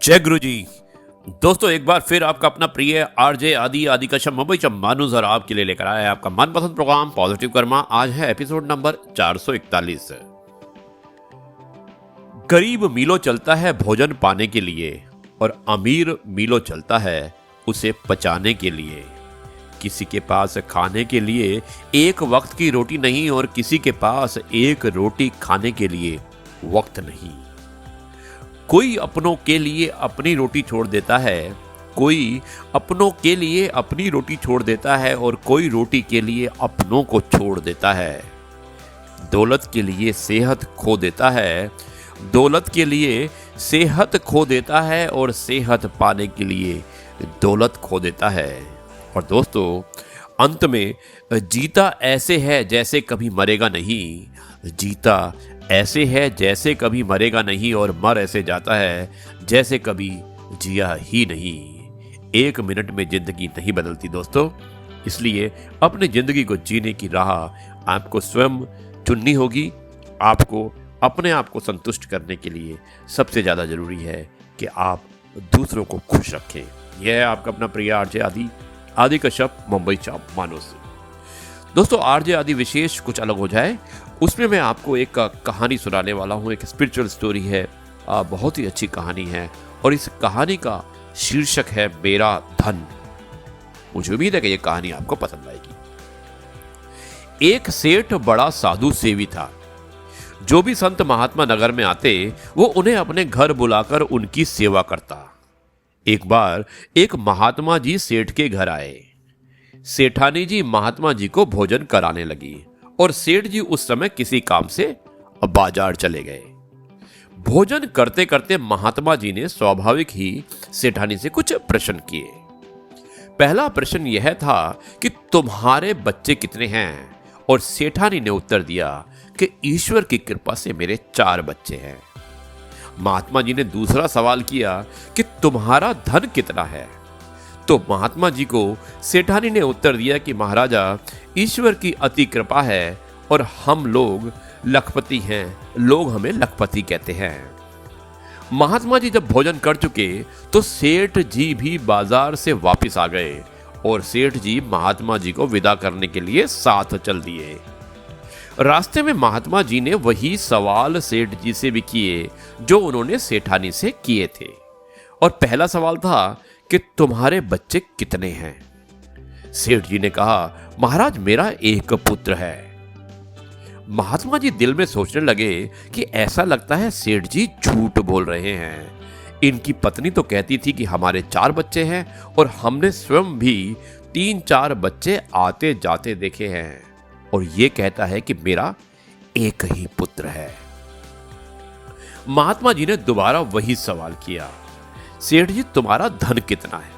जय गुरु जी। दोस्तों, एक बार फिर आपका अपना प्रिय आरजे आदि कश्यप मुंबई से मानुस और आपके लिए लेकर आया है आपका मनपसंद प्रोग्राम पॉजिटिव कर्मा। आज है एपिसोड नंबर 441। गरीब मीलों चलता है भोजन पाने के लिए और अमीर मीलों चलता है उसे पचाने के लिए। किसी के पास खाने के लिए एक वक्त की रोटी नहीं और किसी के पास एक रोटी खाने के लिए वक्त नहीं। कोई अपनों के लिए अपनी रोटी छोड़ देता है, कोई अपनों के लिए अपनी रोटी छोड़ देता है और कोई रोटी के लिए अपनों को छोड़ देता है। दौलत के लिए सेहत खो देता है, दौलत के लिए सेहत खो देता है और सेहत पाने के लिए दौलत खो देता है। और दोस्तों, अंत में जीता ऐसे है जैसे कभी मरेगा नहीं, जीता ऐसे है जैसे कभी मरेगा नहीं और मर ऐसे जाता है जैसे कभी जिया ही नहीं। एक मिनट में जिंदगी नहीं बदलती दोस्तों, इसलिए अपनी जिंदगी को जीने की राह आपको स्वयं चुननी होगी। आपको अपने आप को संतुष्ट करने के लिए सबसे ज्यादा जरूरी है कि आप दूसरों को खुश रखें। यह है आपका अपना प्रिय आरजे आदि कश्यप मुंबई से मानुस। दोस्तों, आरजे आदि विशेष कुछ अलग हो जाए, उसमें मैं आपको एक कहानी सुनाने वाला हूँ। एक स्पिरिचुअल स्टोरी है, बहुत ही अच्छी कहानी है और इस कहानी का शीर्षक है मेरा धन। मुझे उम्मीद है कि यह कहानी आपको पसंद आएगी। एक सेठ बड़ा साधु सेवी था। जो भी संत महात्मा नगर में आते वो उन्हें अपने घर बुलाकर उनकी सेवा करता। एक बार एक महात्मा जी सेठ के घर आए। सेठानी जी महात्मा जी को भोजन कराने लगी और सेठ जी उस समय किसी काम से बाजार चले गए। भोजन करते करते महात्मा जी ने स्वाभाविक ही सेठानी से कुछ प्रश्न किए। पहला प्रश्न यह था कि तुम्हारे बच्चे कितने हैं? और सेठानी ने उत्तर दिया कि ईश्वर की कृपा से मेरे 4 बच्चे हैं। महात्मा जी ने दूसरा सवाल किया कि तुम्हारा धन कितना है? तो महात्मा जी को सेठानी ने उत्तर दिया कि महाराजा, ईश्वर की अति कृपा है और हम लोग लखपति हैं, लोग हमें लखपति कहते हैं। महात्मा जी जब भोजन कर चुके तो सेठ जी भी बाजार से वापस आ गए और सेठ जी महात्मा जी को विदा करने के लिए साथ चल दिए। रास्ते में महात्मा जी ने वही सवाल सेठ जी से भी किए जो उन्होंने सेठानी से किए थे। और पहला सवाल था कि तुम्हारे बच्चे कितने हैं? सेठ जी ने कहा, महाराज मेरा एक पुत्र है। महात्मा जी दिल में सोचने लगे कि ऐसा लगता है सेठ जी झूठ बोल रहे हैं। इनकी पत्नी तो कहती थी कि हमारे 4 बच्चे हैं और हमने स्वयं भी 3-4 बच्चे आते जाते देखे हैं, और ये कहता है कि मेरा एक ही पुत्र है। महात्मा जी ने दोबारा वही सवाल किया, सेठ जी तुम्हारा धन कितना है?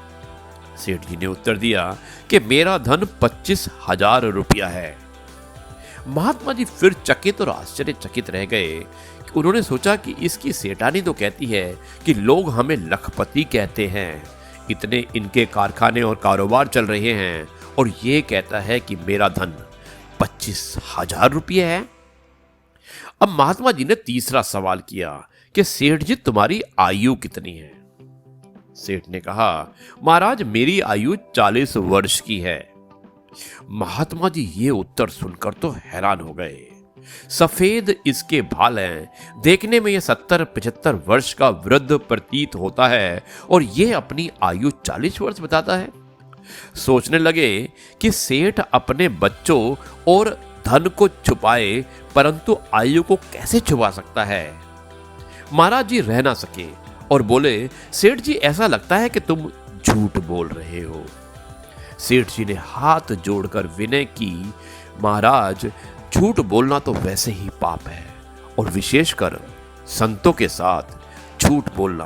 सेठ जी ने उत्तर दिया कि मेरा धन 25,000 रुपया है। महात्मा जी फिर चकित और आश्चर्यचकित रह गए। उन्होंने सोचा कि इसकी सेठानी तो कहती है कि लोग हमें लखपति कहते हैं, इतने इनके कारखाने और कारोबार चल रहे हैं, और ये कहता है कि मेरा धन 25,000 रुपये है। अब महात्मा जी ने तीसरा सवाल किया कि सेठ जी तुम्हारी आयु कितनी है? सेठ ने कहा, महाराज मेरी आयु 40 वर्ष की है। महात्मा जी ये उत्तर सुनकर तो हैरान हो गए। सफेद इसके बाल हैं, देखने में ये 70-75 वर्ष का वृद्ध प्रतीत होता है और ये अपनी आयु 40 वर्ष बताता है। सोचने लगे कि सेठ अपने बच्चों और धन को छुपाए परंतु आयु को कैसे छुपा सकता है। महाराज जी रह ना सके और बोले, सेठ जी ऐसा लगता है कि तुम झूठ बोल रहे हो। सेठ जी ने हाथ जोड़कर विनय की, महाराज झूठ बोलना तो वैसे ही पाप है और विशेषकर संतों के साथ झूठ बोलना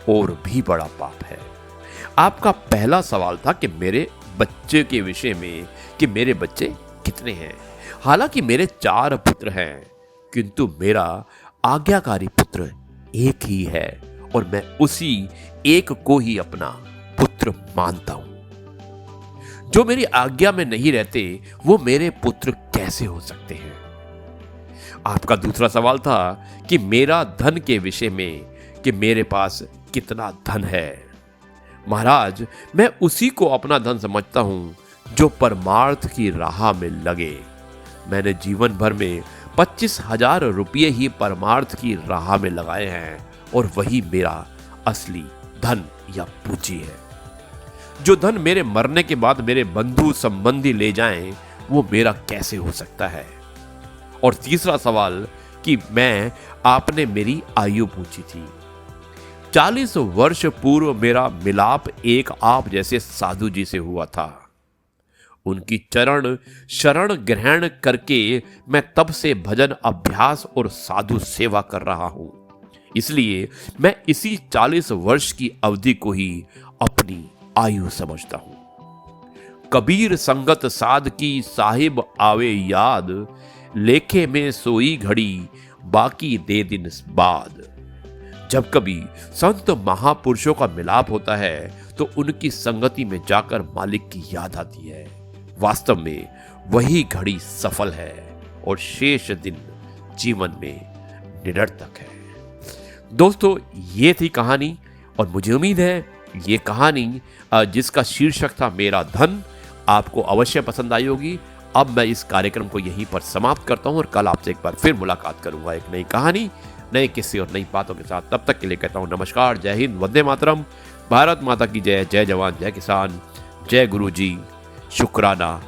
और भी बड़ा पाप है। आपका पहला सवाल था कि मेरे बच्चे के विषय में, कि मेरे बच्चे कितने हैं। हालांकि मेरे 4 पुत्र हैं, किंतु मेरा आज्ञाकारी पुत्र एक ही है और मैं उसी एक को ही अपना पुत्र मानता हूं। जो मेरी आज्ञा में नहीं रहते वो मेरे पुत्र कैसे हो सकते हैं? आपका दूसरा सवाल था कि मेरा धन के विषय में, कि मेरे पास कितना धन है। महाराज, मैं उसी को अपना धन समझता हूं जो परमार्थ की राह में लगे। मैंने जीवन भर में 25,000 रुपये ही परमार्थ की राह में लगाए हैं और वही मेरा असली धन या पूंजी है। जो धन मेरे मरने के बाद मेरे बंधु संबंधी ले जाएं, वो मेरा कैसे हो सकता है? और तीसरा सवाल कि आपने मेरी आयु पूछी थी। 40 वर्ष पूर्व मेरा मिलाप एक आप जैसे साधु जी से हुआ था। उनकी चरण शरण ग्रहण करके मैं तब से भजन अभ्यास और साधु सेवा कर रहा हूं। इसलिए मैं इसी 40 वर्ष की अवधि को ही अपनी आयु समझता हूं। कबीर संगत साध की साहिब आवे याद, लेखे में सोई घड़ी बाकी दे दिन बाद। जब कभी संत महापुरुषों का मिलाप होता है तो उनकी संगति में जाकर मालिक की याद आती है। वास्तव में वही घड़ी सफल है और शेष दिन जीवन में निरर्थक है। दोस्तों, ये थी कहानी और मुझे उम्मीद है ये कहानी जिसका शीर्षक था मेरा धन, आपको अवश्य पसंद आई होगी। अब मैं इस कार्यक्रम को यहीं पर समाप्त करता हूं और कल आपसे एक बार फिर मुलाकात करूंगा एक नई कहानी, नए किस्से और नई बातों के साथ। तब तक के लिए कहता हूं नमस्कार, जय हिंद, वंदे मातरम, भारत माता की जय, जय जवान जय किसान, जय गुरु जी, शुक्राना।